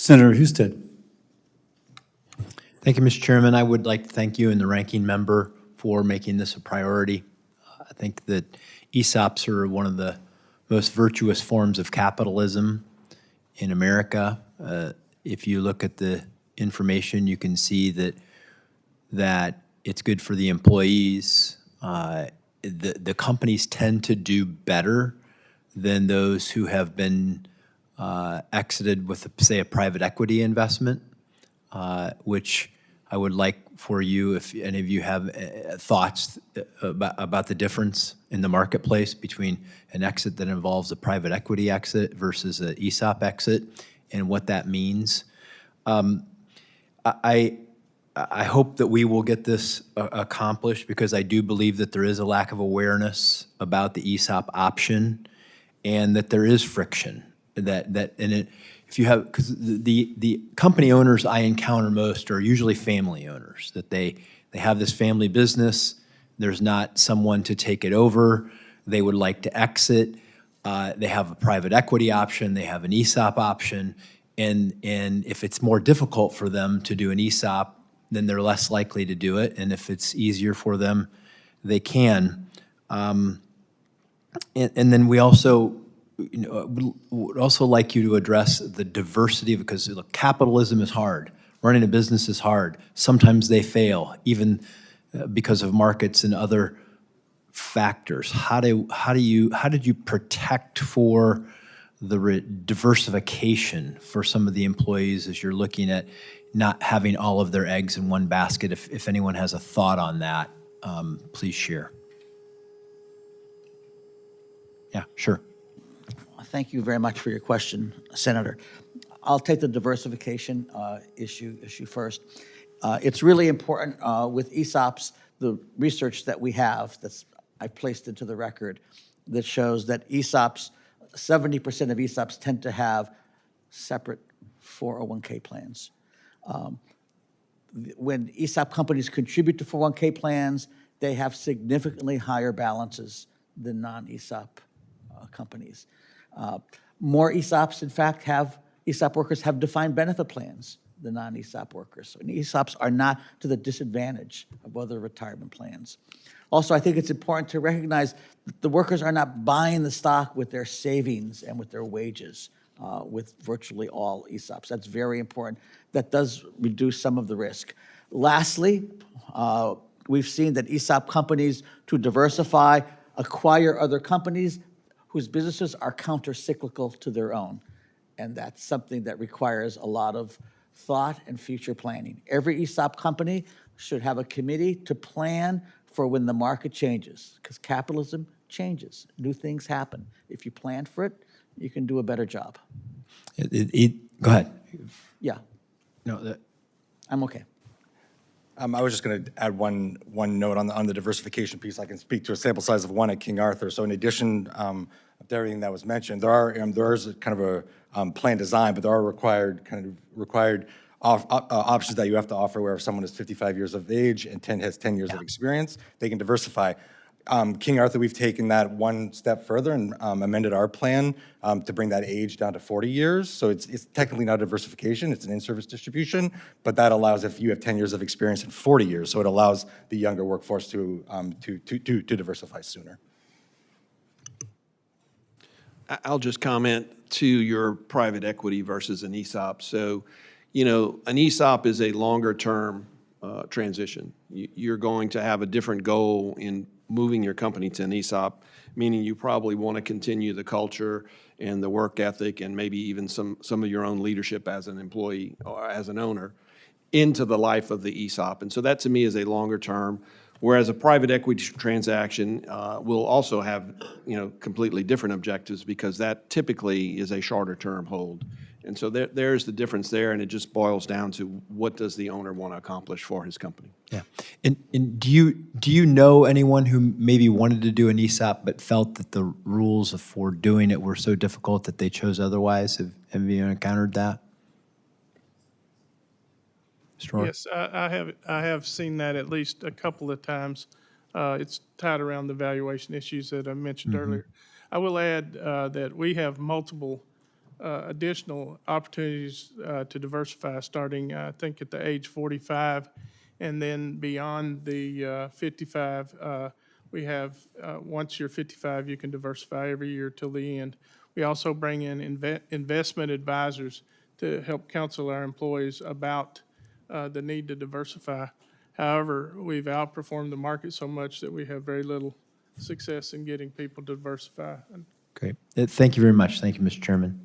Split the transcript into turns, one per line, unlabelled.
Senator Husted.
Thank you, Mr. Chairman. I would like to thank you and the ranking member for making this a priority. I think that ESOPs are one of the most virtuous forms of capitalism in America. If you look at the information, you can see that it's good for the employees. The companies tend to do better than those who have been exited with, say, a private equity investment, which I would like for you, if any of you have thoughts about the difference in the marketplace between an exit that involves a private equity exit versus an ESOP exit and what that means. I hope that we will get this accomplished, because I do believe that there is a lack of awareness about the ESOP option, and that there is friction. If you have, because the company owners I encounter most are usually family owners, that they have this family business, there's not someone to take it over, they would like to exit, they have a private equity option, they have an ESOP option, and if it's more difficult for them to do an ESOP, then they're less likely to do it, and if it's easier for them, they can. And then we also, would also like you to address the diversity, because look, capitalism is hard. Running a business is hard. Sometimes they fail, even because of markets and other factors. How did you protect for the diversification for some of the employees as you're looking at not having all of their eggs in one basket? If anyone has a thought on that, please share. Yeah, sure.
Thank you very much for your question, Senator. I'll take the diversification issue first. It's really important with ESOPs, the research that we have I placed into the record that shows that ESOPs, 70% of ESOPs tend to have separate 401k plans. When ESOP companies contribute to 401k plans, they have significantly higher balances than non-ESOP companies. More ESOPs, in fact, ESOP workers have defined benefit plans than non-ESOP workers. And ESOPs are not to the disadvantage of other retirement plans. Also, I think it's important to recognize that the workers are not buying the stock with their savings and with their wages with virtually all ESOPs. That's very important. That does reduce some of the risk. Lastly, we've seen that ESOP companies, to diversify, acquire other companies whose businesses are counter-cyclical to their own. And that's something that requires a lot of thought and future planning. Every ESOP company should have a committee to plan for when the market changes, because capitalism changes. New things happen. If you plan for it, you can do a better job.
Go ahead.
Yeah.
No,
I'm okay.
I was just going to add one note on the diversification piece. I can speak to a sample size of one at King Arthur. So in addition to everything that was mentioned, there is kind of a plan design, but there are required options that you have to offer, where if someone is 55 years of age and has 10 years of experience, they can diversify. King Arthur, we've taken that one step further and amended our plan to bring that age down to 40 years. So it's technically not diversification, it's an in-service distribution, but that allows if you have 10 years of experience and 40 years, so it allows the younger workforce to diversify sooner.
I'll just comment to your private equity versus an ESOP. So, an ESOP is a longer-term transition. You're going to have a different goal in moving your company to an ESOP, meaning you probably want to continue the culture and the work ethic and maybe even some of your own leadership as an employee or as an owner into the life of the ESOP. And so that to me is a longer term, whereas a private equity transaction will also have completely different objectives, because that typically is a shorter term hold. And so there's the difference there, and it just boils down to what does the owner want to accomplish for his company.
Yeah, and do you know anyone who maybe wanted to do an ESOP but felt that the rules for doing it were so difficult that they chose otherwise? Have you encountered that?
Yes, I have seen that at least a couple of times. It's tied around the valuation issues that I mentioned earlier. I will add that we have multiple additional opportunities to diversify, starting, I think, at the age 45, and then beyond the 55, we have, once you're 55, you can diversify every year till the end. We also bring in investment advisors to help counsel our employees about the need to diversify. However, we've outperformed the market so much that we have very little success in getting people to diversify.
Great. Thank you very much. Thank you, Mr. Chairman.